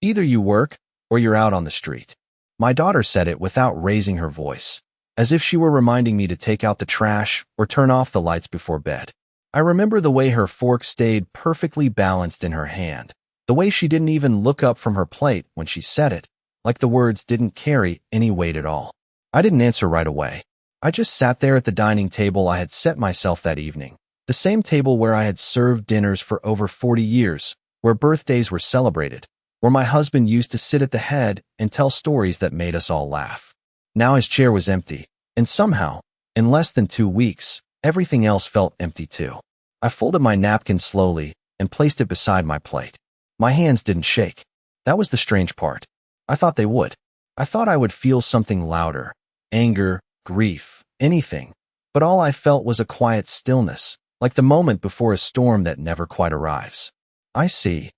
Either you work, or you're out on the street. My daughter said it without raising her voice, as if she were reminding me to take out the trash or turn off the lights before bed. I remember the way her fork stayed perfectly balanced in her hand, the way she didn't even look up from her plate when she said it, like the words didn't carry any weight at all. I didn't answer right away. I just sat there at the dining table I had set myself that evening, the same table where I had served dinners for over 40 years, where birthdays were celebrated, where my husband used to sit at the head and tell stories that made us all laugh. Now his chair was empty, and somehow, in less than 2 weeks, everything else felt empty too. I folded my napkin slowly and placed it beside my plate. My hands didn't shake. That was the strange part. I thought they would. I thought I would feel something louder, anger, grief, anything. But all I felt was a quiet stillness, like the moment before a storm that never quite arrives. I see,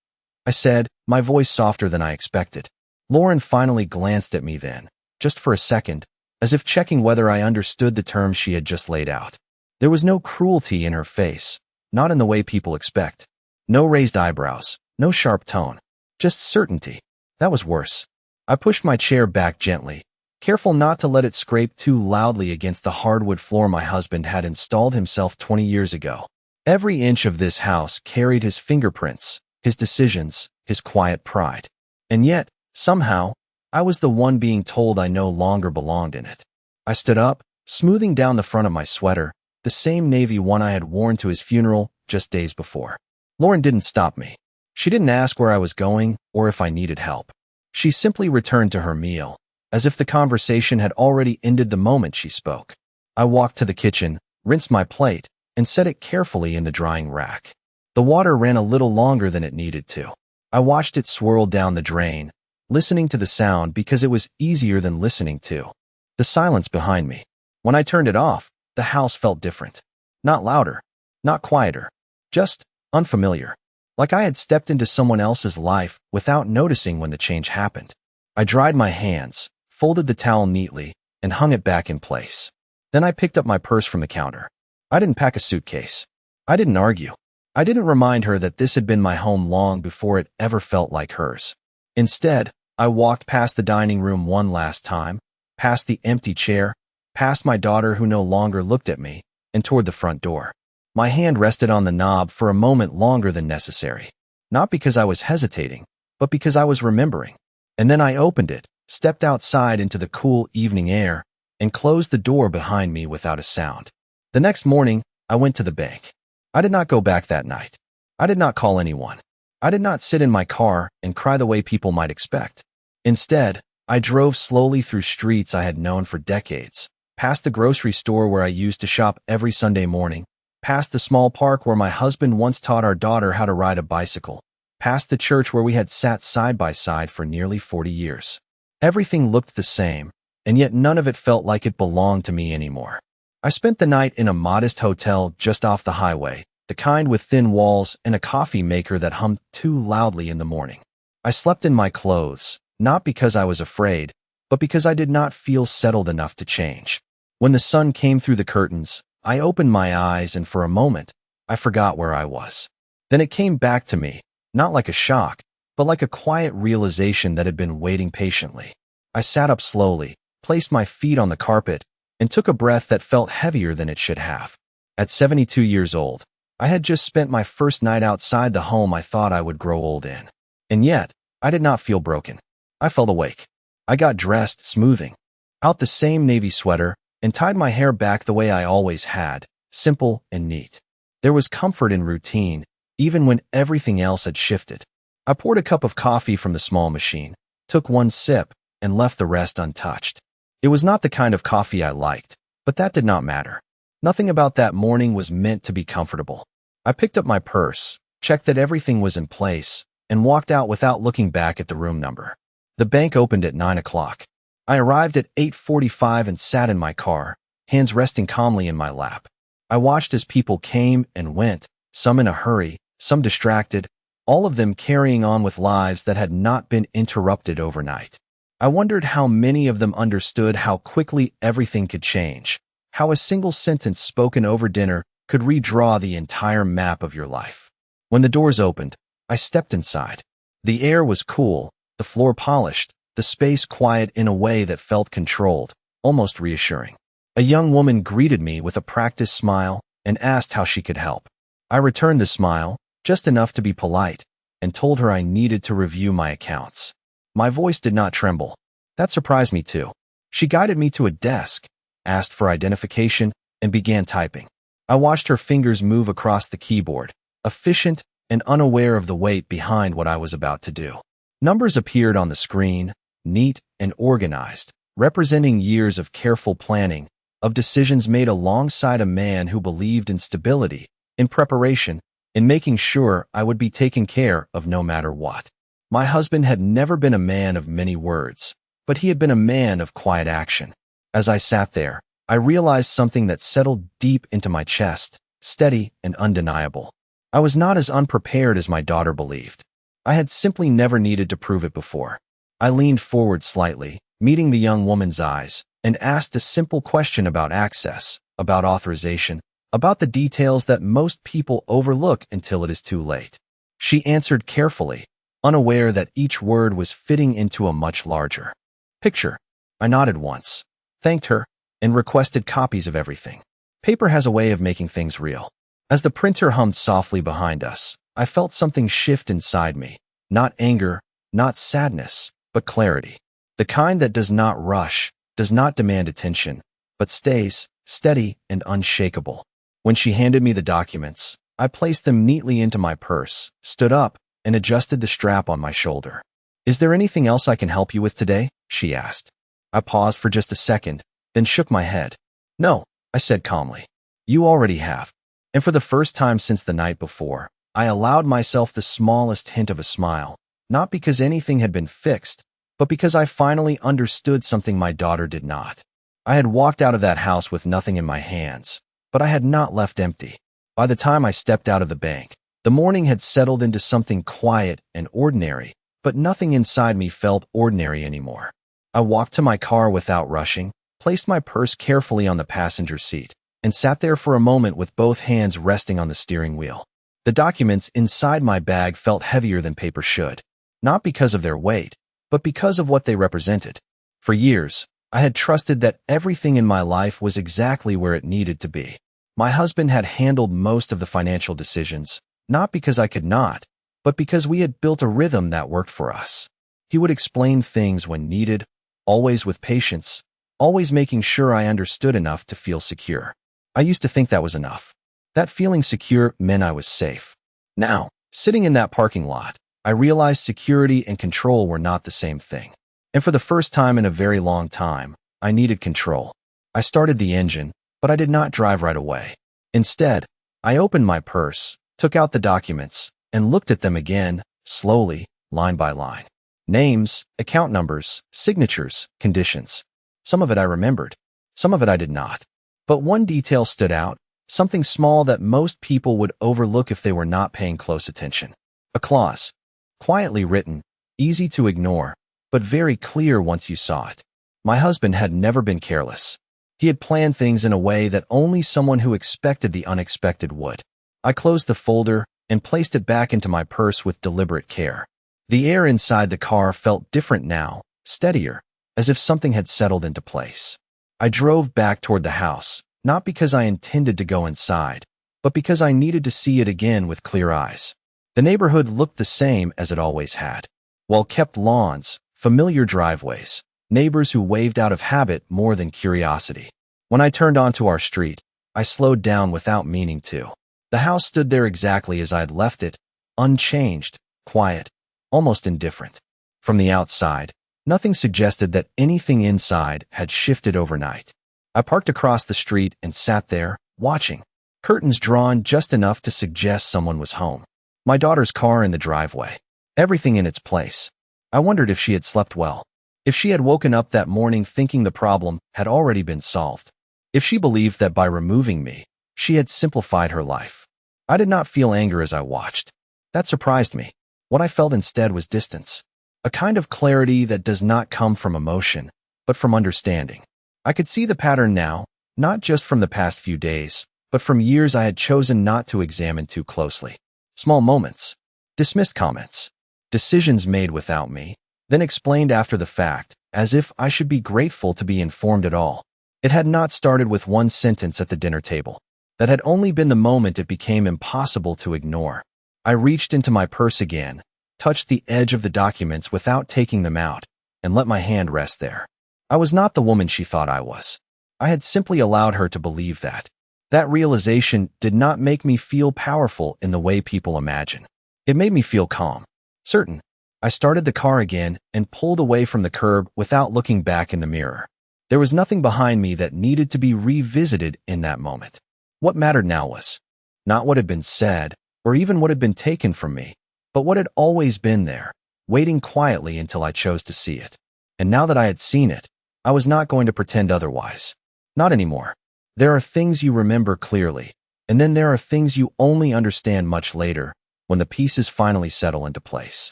I said, my voice softer than I expected. Lauren finally glanced at me then, just for a second, as if checking whether I understood the terms she had just laid out. There was no cruelty in her face, not in the way people expect. No raised eyebrows, no sharp tone, just certainty. That was worse. I pushed my chair back gently, careful not to let it scrape too loudly against the hardwood floor my husband had installed himself 20 years ago. Every inch of this house carried his fingerprints, his decisions, his quiet pride. And yet, somehow, I was the one being told I no longer belonged in it. I stood up, smoothing down the front of my sweater, the same navy one I had worn to his funeral just days before. Lauren didn't stop me. She didn't ask where I was going or if I needed help. She simply returned to her meal, as if the conversation had already ended the moment she spoke. I walked to the kitchen, rinsed my plate, and set it carefully in the drying rack. The water ran a little longer than it needed to. I watched it swirl down the drain, listening to the sound because it was easier than listening to the silence behind me. When I turned it off, the house felt different. Not louder, not quieter, just unfamiliar. Like I had stepped into someone else's life without noticing when the change happened. I dried my hands, folded the towel neatly, and hung it back in place. Then I picked up my purse from the counter. I didn't pack a suitcase. I didn't argue. I didn't remind her that this had been my home long before it ever felt like hers. Instead, I walked past the dining room one last time, past the empty chair, past my daughter who no longer looked at me, and toward the front door. My hand rested on the knob for a moment longer than necessary. Not because I was hesitating, but because I was remembering. And then I opened it, stepped outside into the cool evening air, and closed the door behind me without a sound. The next morning, I went to the bank. I did not go back that night. I did not call anyone. I did not sit in my car and cry the way people might expect. Instead, I drove slowly through streets I had known for decades, past the grocery store where I used to shop every Sunday morning, past the small park where my husband once taught our daughter how to ride a bicycle, past the church where we had sat side by side for nearly 40 years. Everything looked the same, and yet none of it felt like it belonged to me anymore. I spent the night in a modest hotel just off the highway, the kind with thin walls and a coffee maker that hummed too loudly in the morning. I slept in my clothes, not because I was afraid, but because I did not feel settled enough to change. When the sun came through the curtains, I opened my eyes and for a moment, I forgot where I was. Then it came back to me, not like a shock, but like a quiet realization that had been waiting patiently. I sat up slowly, placed my feet on the carpet, and took a breath that felt heavier than it should have. At 72 years old, I had just spent my first night outside the home I thought I would grow old in. And yet, I did not feel broken. I felt awake. I got dressed, smoothing out the same navy sweater, and tied my hair back the way I always had, simple and neat. There was comfort in routine, even when everything else had shifted. I poured a cup of coffee from the small machine, took one sip, and left the rest untouched. It was not the kind of coffee I liked, but that did not matter. Nothing about that morning was meant to be comfortable. I picked up my purse, checked that everything was in place, and walked out without looking back at the room number. The bank opened at 9 o'clock. I arrived at 8:45 and sat in my car, hands resting calmly in my lap. I watched as people came and went, some in a hurry, some distracted, all of them carrying on with lives that had not been interrupted overnight. I wondered how many of them understood how quickly everything could change, how a single sentence spoken over dinner could redraw the entire map of your life. When the doors opened, I stepped inside. The air was cool, the floor polished, the space quiet in a way that felt controlled, almost reassuring. A young woman greeted me with a practiced smile and asked how she could help. I returned the smile, just enough to be polite, and told her I needed to review my accounts. My voice did not tremble. That surprised me too. She guided me to a desk, asked for identification, and began typing. I watched her fingers move across the keyboard, efficient and unaware of the weight behind what I was about to do. Numbers appeared on the screen, neat and organized, representing years of careful planning, of decisions made alongside a man who believed in stability, in preparation, in making sure I would be taken care of no matter what. My husband had never been a man of many words, but he had been a man of quiet action. As I sat there, I realized something that settled deep into my chest, steady and undeniable. I was not as unprepared as my daughter believed. I had simply never needed to prove it before. I leaned forward slightly, meeting the young woman's eyes, and asked a simple question about access, about authorization, about the details that most people overlook until it is too late. She answered carefully, unaware that each word was fitting into a much larger picture. I nodded once, thanked her, and requested copies of everything. Paper has a way of making things real. As the printer hummed softly behind us, I felt something shift inside me. Not anger, not sadness, but clarity. The kind that does not rush, does not demand attention, but stays steady and unshakable. When she handed me the documents, I placed them neatly into my purse, stood up, and adjusted the strap on my shoulder. "Is there anything else I can help you with today?" she asked. I paused for just a second, then shook my head. "No," I said calmly. "You already have." And for the first time since the night before, I allowed myself the smallest hint of a smile, not because anything had been fixed, but because I finally understood something my daughter did not. I had walked out of that house with nothing in my hands, but I had not left empty. By the time I stepped out of the bank, the morning had settled into something quiet and ordinary, but nothing inside me felt ordinary anymore. I walked to my car without rushing, placed my purse carefully on the passenger seat, and sat there for a moment with both hands resting on the steering wheel. The documents inside my bag felt heavier than paper should, not because of their weight, but because of what they represented. For years, I had trusted that everything in my life was exactly where it needed to be. My husband had handled most of the financial decisions, not because I could not, but because we had built a rhythm that worked for us. He would explain things when needed, always with patience, always making sure I understood enough to feel secure. I used to think that was enough. That feeling secure meant I was safe. Now, sitting in that parking lot, I realized security and control were not the same thing. And for the first time in a very long time, I needed control. I started the engine, but I did not drive right away. Instead, I opened my purse, took out the documents, and looked at them again, slowly, line by line. Names, account numbers, signatures, conditions. Some of it I remembered, some of it I did not. But one detail stood out, something small that most people would overlook if they were not paying close attention. A clause. Quietly written, easy to ignore, but very clear once you saw it. My husband had never been careless. He had planned things in a way that only someone who expected the unexpected would. I closed the folder and placed it back into my purse with deliberate care. The air inside the car felt different now, steadier, as if something had settled into place. I drove back toward the house, not because I intended to go inside, but because I needed to see it again with clear eyes. The neighborhood looked the same as it always had. Well-kept lawns, familiar driveways, neighbors who waved out of habit more than curiosity. When I turned onto our street, I slowed down without meaning to. The house stood there exactly as I had left it, unchanged, quiet, almost indifferent. From the outside, nothing suggested that anything inside had shifted overnight. I parked across the street and sat there, watching. Curtains drawn just enough to suggest someone was home. My daughter's car in the driveway. Everything in its place. I wondered if she had slept well. If she had woken up that morning thinking the problem had already been solved. If she believed that by removing me, she had simplified her life. I did not feel anger as I watched. That surprised me. What I felt instead was distance. A kind of clarity that does not come from emotion, but from understanding. I could see the pattern now, not just from the past few days, but from years I had chosen not to examine too closely. Small moments, dismissed comments, decisions made without me, then explained after the fact, as if I should be grateful to be informed at all. It had not started with one sentence at the dinner table. That had only been the moment it became impossible to ignore. I reached into my purse again, touched the edge of the documents without taking them out, and let my hand rest there. I was not the woman she thought I was. I had simply allowed her to believe that. That realization did not make me feel powerful in the way people imagine. It made me feel calm, certain. I started the car again and pulled away from the curb without looking back in the mirror. There was nothing behind me that needed to be revisited in that moment. What mattered now was not what had been said or even what had been taken from me, but what had always been there, waiting quietly until I chose to see it. And now that I had seen it, I was not going to pretend otherwise. Not anymore. There are things you remember clearly, and then there are things you only understand much later, when the pieces finally settle into place.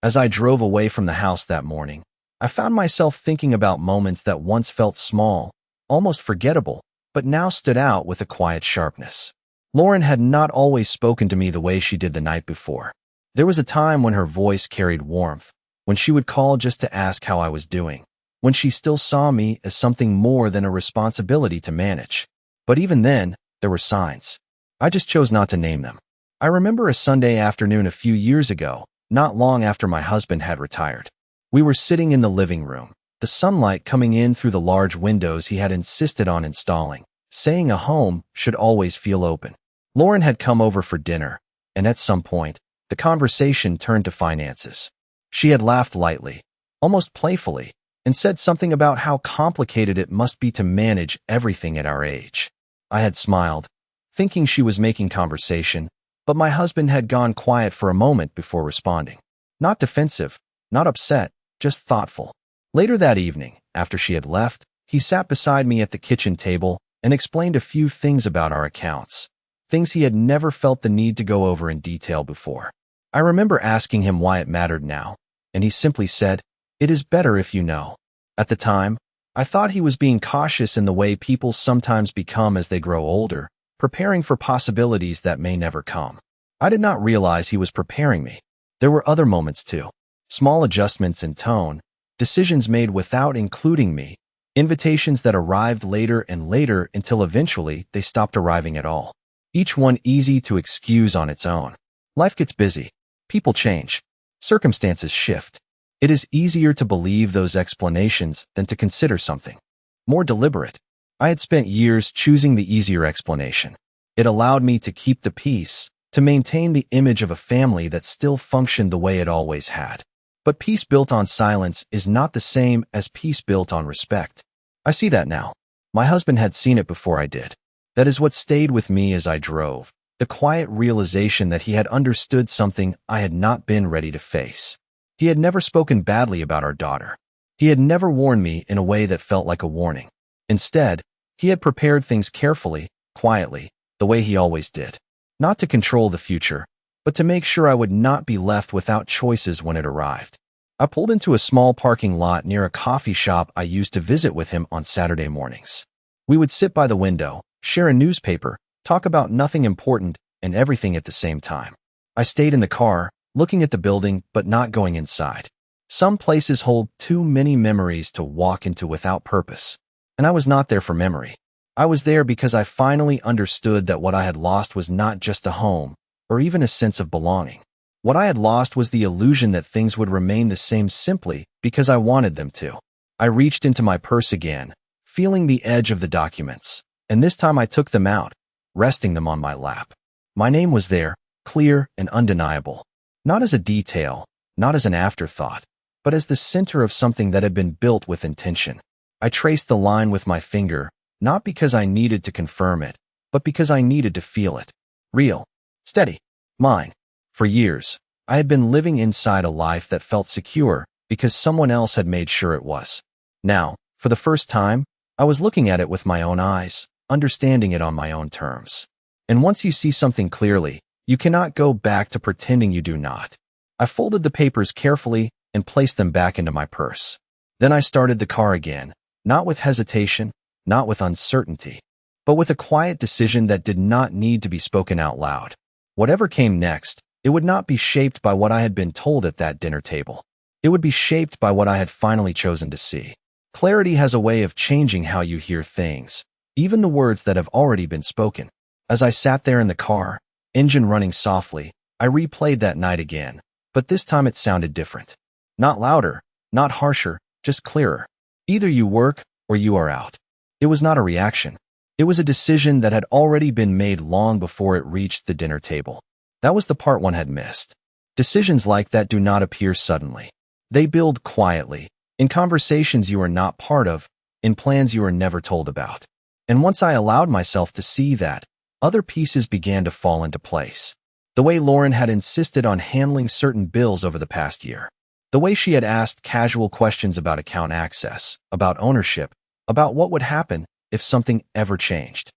As I drove away from the house that morning, I found myself thinking about moments that once felt small, almost forgettable, but now stood out with a quiet sharpness. Lauren had not always spoken to me the way she did the night before. There was a time when her voice carried warmth, when she would call just to ask how I was doing, when she still saw me as something more than a responsibility to manage. But even then, there were signs. I just chose not to name them. I remember a Sunday afternoon a few years ago, not long after my husband had retired. We were sitting in the living room, the sunlight coming in through the large windows he had insisted on installing, saying a home should always feel open. Lauren had come over for dinner, and at some point, the conversation turned to finances. She had laughed lightly, almost playfully, and said something about how complicated it must be to manage everything at our age. I had smiled, thinking she was making conversation, but my husband had gone quiet for a moment before responding. Not defensive, not upset, just thoughtful. Later that evening, after she had left, he sat beside me at the kitchen table and explained a few things about our accounts, things he had never felt the need to go over in detail before. I remember asking him why it mattered now, and he simply said, "It is better if you know." At the time, I thought he was being cautious in the way people sometimes become as they grow older, preparing for possibilities that may never come. I did not realize he was preparing me. There were other moments too. Small adjustments in tone, decisions made without including me, invitations that arrived later and later until eventually they stopped arriving at all. Each one easy to excuse on its own. Life gets busy. People change. Circumstances shift. It is easier to believe those explanations than to consider something more deliberate. I had spent years choosing the easier explanation. It allowed me to keep the peace, to maintain the image of a family that still functioned the way it always had. But peace built on silence is not the same as peace built on respect. I see that now. My husband had seen it before I did. That is what stayed with me as I drove, the quiet realization that he had understood something I had not been ready to face. He had never spoken badly about our daughter. He had never warned me in a way that felt like a warning. Instead, he had prepared things carefully, quietly, the way he always did. Not to control the future, but to make sure I would not be left without choices when it arrived. I pulled into a small parking lot near a coffee shop I used to visit with him on Saturday mornings. We would sit by the window, share a newspaper, talk about nothing important and everything at the same time. I stayed in the car, looking at the building but not going inside. Some places hold too many memories to walk into without purpose. And I was not there for memory. I was there because I finally understood that what I had lost was not just a home, or even a sense of belonging. What I had lost was the illusion that things would remain the same simply because I wanted them to. I reached into my purse again, feeling the edge of the documents, and this time I took them out, resting them on my lap. My name was there, clear and undeniable. Not as a detail, not as an afterthought, but as the center of something that had been built with intention. I traced the line with my finger, not because I needed to confirm it, but because I needed to feel it. Real. Steady. Mine. For years, I had been living inside a life that felt secure because someone else had made sure it was. Now, for the first time, I was looking at it with my own eyes, understanding it on my own terms. And once you see something clearly, you cannot go back to pretending you do not. I folded the papers carefully and placed them back into my purse. Then I started the car again, not with hesitation, not with uncertainty, but with a quiet decision that did not need to be spoken out loud. Whatever came next, it would not be shaped by what I had been told at that dinner table. It would be shaped by what I had finally chosen to see. Clarity has a way of changing how you hear things, even the words that have already been spoken. As I sat there in the car, engine running softly, I replayed that night again, but this time it sounded different. Not louder, not harsher, just clearer. Either you work or you are out. It was not a reaction. It was a decision that had already been made long before it reached the dinner table. That was the part one had missed. Decisions like that do not appear suddenly. They build quietly, in conversations you are not part of, in plans you are never told about. And once I allowed myself to see that, other pieces began to fall into place. The way Lauren had insisted on handling certain bills over the past year. The way she had asked casual questions about account access, about ownership, about what would happen if something ever changed.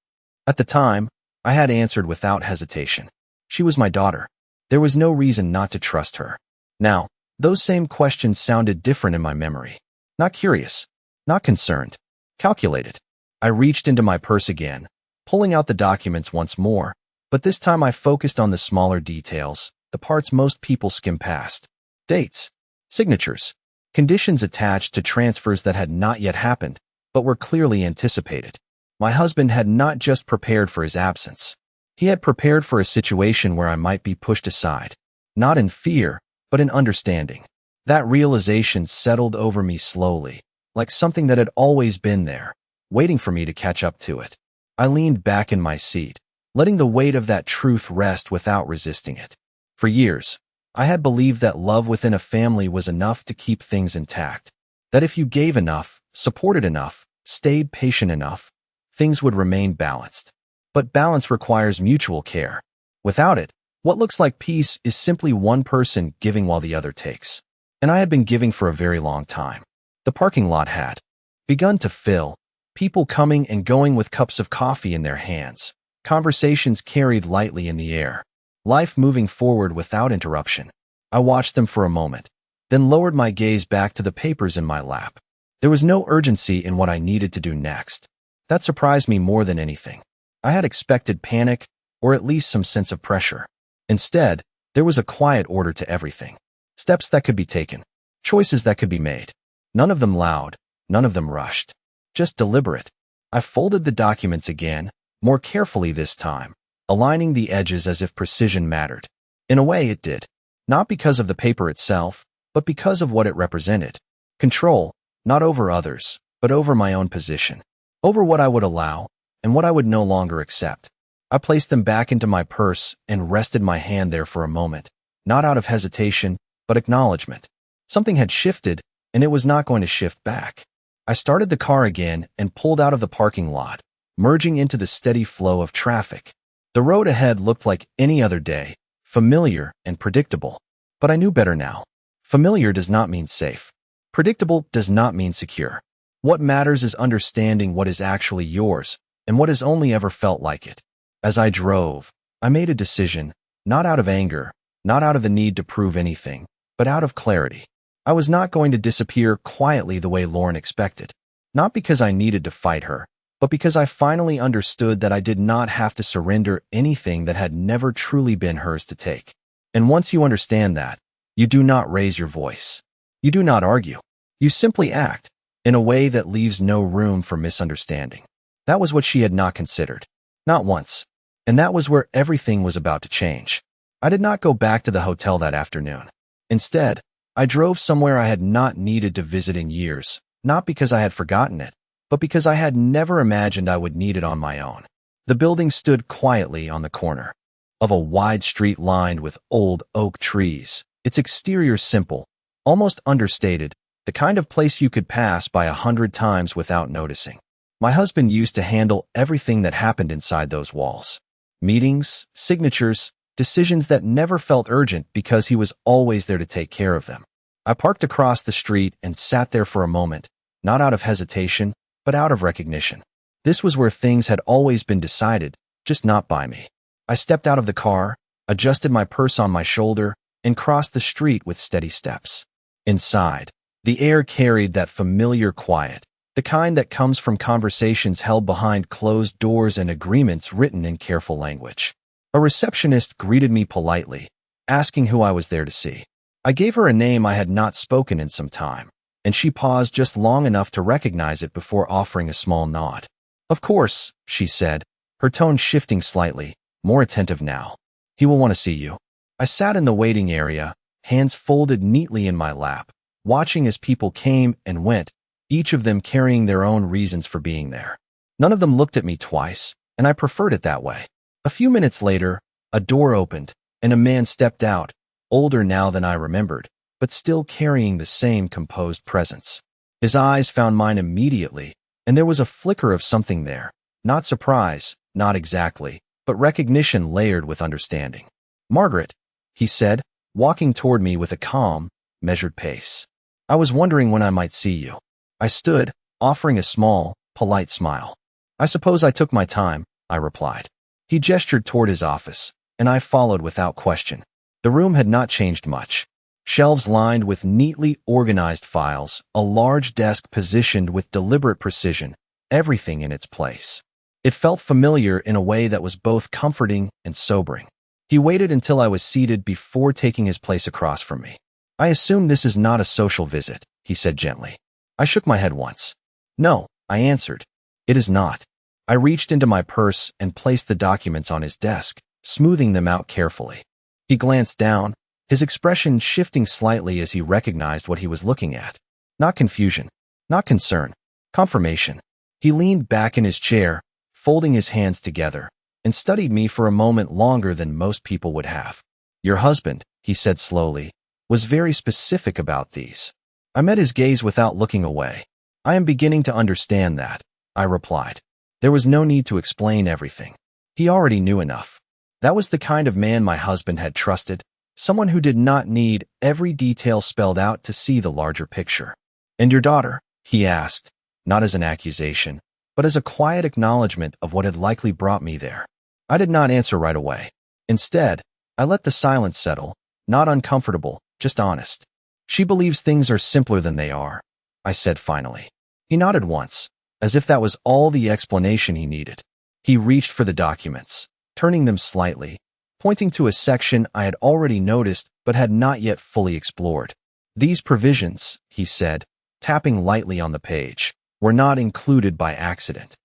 At the time, I had answered without hesitation. She was my daughter. There was no reason not to trust her. Now, those same questions sounded different in my memory. Not curious, not concerned, calculated. I reached into my purse again, pulling out the documents once more, but this time I focused on the smaller details, the parts most people skim past. Dates, signatures, conditions attached to transfers that had not yet happened, but were clearly anticipated. My husband had not just prepared for his absence. He had prepared for a situation where I might be pushed aside, not in fear, but in understanding. That realization settled over me slowly, like something that had always been there, waiting for me to catch up to it. I leaned back in my seat, letting the weight of that truth rest without resisting it. For years, I had believed that love within a family was enough to keep things intact, that if you gave enough, supported enough, stayed patient enough, things would remain balanced. But balance requires mutual care. Without it, what looks like peace is simply one person giving while the other takes. And I had been giving for a very long time. The parking lot had begun to fill, people coming and going with cups of coffee in their hands, conversations carried lightly in the air, life moving forward without interruption. I watched them for a moment, then lowered my gaze back to the papers in my lap. There was no urgency in what I needed to do next. That surprised me more than anything. I had expected panic, or at least some sense of pressure. Instead, there was a quiet order to everything. Steps that could be taken, choices that could be made. None of them loud, none of them rushed. Just deliberate. I folded the documents again, more carefully this time, aligning the edges as if precision mattered. In a way, it did. Not because of the paper itself, but because of what it represented. Control, not over others, but over my own position. Over what I would allow, and what I would no longer accept. I placed them back into my purse and rested my hand there for a moment, not out of hesitation, but acknowledgement. Something had shifted, and it was not going to shift back. I started the car again and pulled out of the parking lot, merging into the steady flow of traffic. The road ahead looked like any other day, familiar and predictable. But I knew better now. Familiar does not mean safe. Predictable does not mean secure. What matters is understanding what is actually yours, and what has only ever felt like it. As I drove, I made a decision, not out of anger, not out of the need to prove anything, but out of clarity. I was not going to disappear quietly the way Lauren expected. Not because I needed to fight her, but because I finally understood that I did not have to surrender anything that had never truly been hers to take. And once you understand that, you do not raise your voice. You do not argue. You simply act, in a way that leaves no room for misunderstanding. That was what she had not considered. Not once. And that was where everything was about to change. I did not go back to the hotel that afternoon. Instead, I drove somewhere I had not needed to visit in years, not because I had forgotten it, but because I had never imagined I would need it on my own. The building stood quietly on the corner of a wide street lined with old oak trees, its exterior simple, almost understated, the kind of place you could pass by 100 times without noticing. My husband used to handle everything that happened inside those walls. Meetings, signatures, decisions that never felt urgent because he was always there to take care of them. I parked across the street and sat there for a moment, not out of hesitation, but out of recognition. This was where things had always been decided, just not by me. I stepped out of the car, adjusted my purse on my shoulder, and crossed the street with steady steps. Inside, the air carried that familiar quiet, the kind that comes from conversations held behind closed doors and agreements written in careful language. A receptionist greeted me politely, asking who I was there to see. I gave her a name I had not spoken in some time, and she paused just long enough to recognize it before offering a small nod. Of course, she said, her tone shifting slightly, more attentive now. He will want to see you. I sat in the waiting area, hands folded neatly in my lap, watching as people came and went, each of them carrying their own reasons for being there. None of them looked at me twice, and I preferred it that way. A few minutes later, a door opened, and a man stepped out, older now than I remembered, but still carrying the same composed presence. His eyes found mine immediately, and there was a flicker of something there. Not surprise, not exactly, but recognition layered with understanding. "Margaret," he said, walking toward me with a calm, measured pace. "I was wondering when I might see you." I stood, offering a small, polite smile. "I suppose I took my time," I replied. He gestured toward his office, and I followed without question. The room had not changed much. Shelves lined with neatly organized files, a large desk positioned with deliberate precision, everything in its place. It felt familiar in a way that was both comforting and sobering. He waited until I was seated before taking his place across from me. "I assume this is not a social visit," he said gently. I shook my head once. "No," I answered. "It is not." I reached into my purse and placed the documents on his desk, smoothing them out carefully. He glanced down, his expression shifting slightly as he recognized what he was looking at. Not confusion, not concern, confirmation. He leaned back in his chair, folding his hands together, and studied me for a moment longer than most people would have. "Your husband," he said slowly, "was very specific about these." I met his gaze without looking away. "I am beginning to understand that," I replied. There was no need to explain everything. He already knew enough. That was the kind of man my husband had trusted, someone who did not need every detail spelled out to see the larger picture. "And your daughter?" he asked, not as an accusation, but as a quiet acknowledgement of what had likely brought me there. I did not answer right away. Instead, I let the silence settle, not uncomfortable, just honest. "She believes things are simpler than they are," I said finally. He nodded once, as if that was all the explanation he needed. He reached for the documents, turning them slightly, pointing to a section I had already noticed but had not yet fully explored. "These provisions," he said, tapping lightly on the page, "were not included by accident."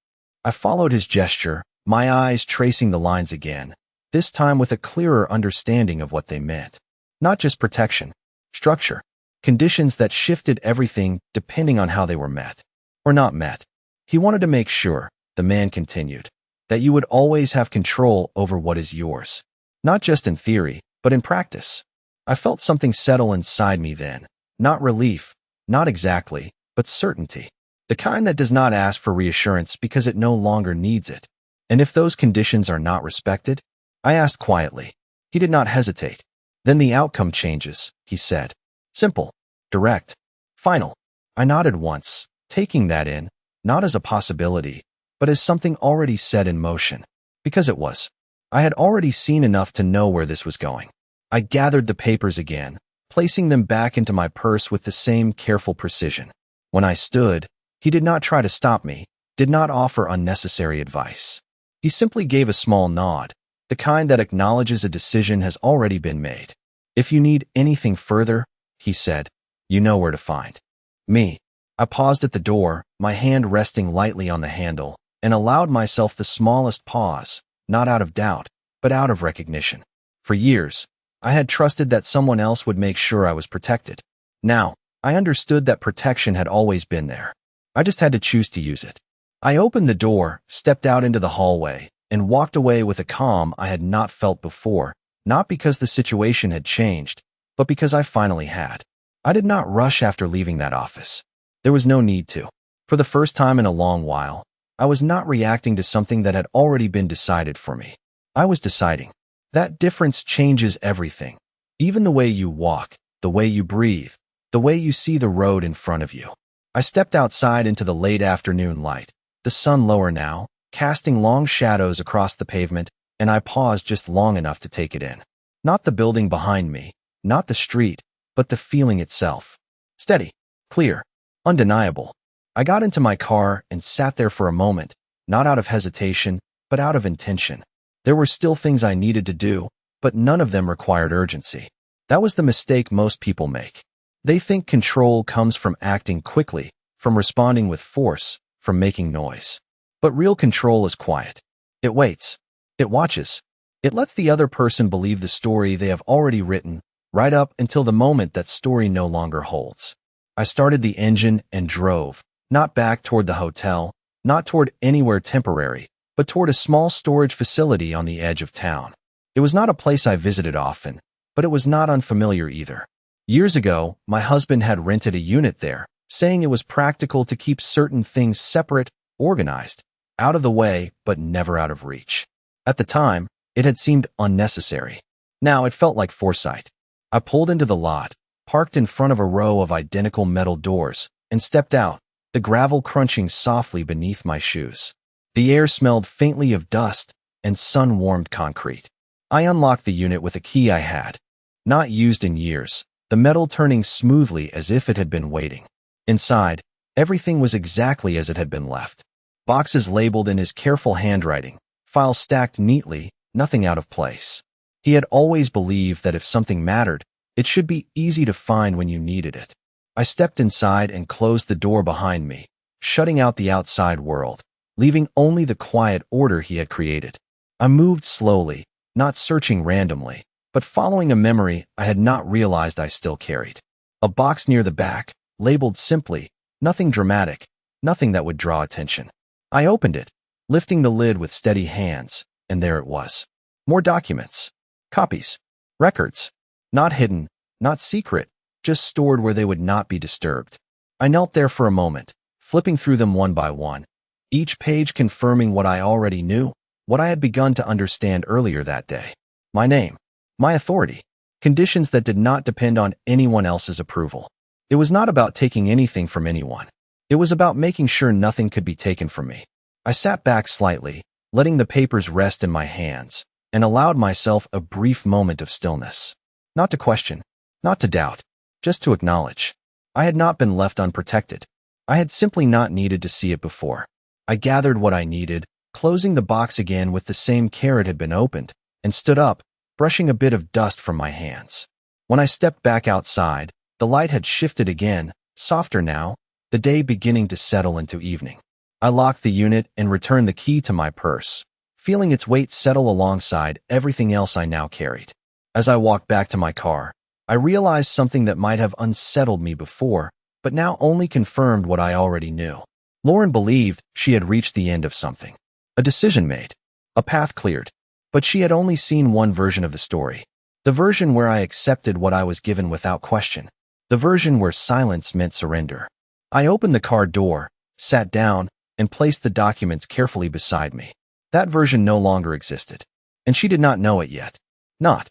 I followed his gesture, my eyes tracing the lines again, this time with a clearer understanding of what they meant. Not just protection, structure, conditions that shifted everything depending on how they were met or not met. He wanted to make sure, the man continued, that you would always have control over what is yours. Not just in theory, but in practice. I felt something settle inside me then. Not relief, not exactly, but certainty. The kind that does not ask for reassurance because it no longer needs it. "And if those conditions are not respected?" I asked quietly. He did not hesitate. "Then the outcome changes," he said. "Simple, direct, final." I nodded once, taking that in, not as a possibility, but as something already set in motion. Because it was. I had already seen enough to know where this was going. I gathered the papers again, placing them back into my purse with the same careful precision. When I stood, he did not try to stop me, did not offer unnecessary advice. He simply gave a small nod, the kind that acknowledges a decision has already been made. "If you need anything further," he said, "you know where to find me." I paused at the door, my hand resting lightly on the handle, and allowed myself the smallest pause, not out of doubt, but out of recognition. For years, I had trusted that someone else would make sure I was protected. Now, I understood that protection had always been there. I just had to choose to use it. I opened the door, stepped out into the hallway, and walked away with a calm I had not felt before, not because the situation had changed, but because I finally had. I did not rush after leaving that office. There was no need to. For the first time in a long while, I was not reacting to something that had already been decided for me. I was deciding. That difference changes everything. Even the way you walk, the way you breathe, the way you see the road in front of you. I stepped outside into the late afternoon light, the sun lower now, casting long shadows across the pavement, and I paused just long enough to take it in. Not the building behind me, not the street, but the feeling itself. Steady, clear, undeniable. I got into my car and sat there for a moment, not out of hesitation, but out of intention. There were still things I needed to do, but none of them required urgency. That was the mistake most people make. They think control comes from acting quickly, from responding with force, from making noise. But real control is quiet. It waits. It watches. It lets the other person believe the story they have already written, right up until the moment that story no longer holds. I started the engine and drove, not back toward the hotel, not toward anywhere temporary, but toward a small storage facility on the edge of town. It was not a place I visited often, but it was not unfamiliar either. Years ago, my husband had rented a unit there, saying it was practical to keep certain things separate, organized, out of the way, but never out of reach. At the time, it had seemed unnecessary. Now it felt like foresight. I pulled into the lot, parked in front of a row of identical metal doors, and stepped out, the gravel crunching softly beneath my shoes. The air smelled faintly of dust and sun-warmed concrete. I unlocked the unit with a key I had, not used in years, the metal turning smoothly as if it had been waiting. Inside, everything was exactly as it had been left. Boxes labeled in his careful handwriting, files stacked neatly, nothing out of place. He had always believed that if something mattered, it should be easy to find when you needed it. I stepped inside and closed the door behind me, shutting out the outside world, leaving only the quiet order he had created. I moved slowly, not searching randomly, but following a memory I had not realized I still carried. A box near the back, labeled simply, nothing dramatic, nothing that would draw attention. I opened it, lifting the lid with steady hands, and there it was. More documents. Copies. Records. Not hidden, not secret, just stored where they would not be disturbed. I knelt there for a moment, flipping through them one by one, each page confirming what I already knew, what I had begun to understand earlier that day. My name. My authority. Conditions that did not depend on anyone else's approval. It was not about taking anything from anyone. It was about making sure nothing could be taken from me. I sat back slightly, letting the papers rest in my hands, and allowed myself a brief moment of stillness. Not to question, not to doubt, just to acknowledge. I had not been left unprotected. I had simply not needed to see it before. I gathered what I needed, closing the box again with the same care it had been opened, and stood up, brushing a bit of dust from my hands. When I stepped back outside, the light had shifted again, softer now, the day beginning to settle into evening. I locked the unit and returned the key to my purse, feeling its weight settle alongside everything else I now carried. As I walked back to my car, I realized something that might have unsettled me before, but now only confirmed what I already knew. Lauren believed she had reached the end of something. A decision made. A path cleared. But she had only seen one version of the story. The version where I accepted what I was given without question. The version where silence meant surrender. I opened the car door, sat down, and placed the documents carefully beside me. That version no longer existed. And she did not know it yet. Not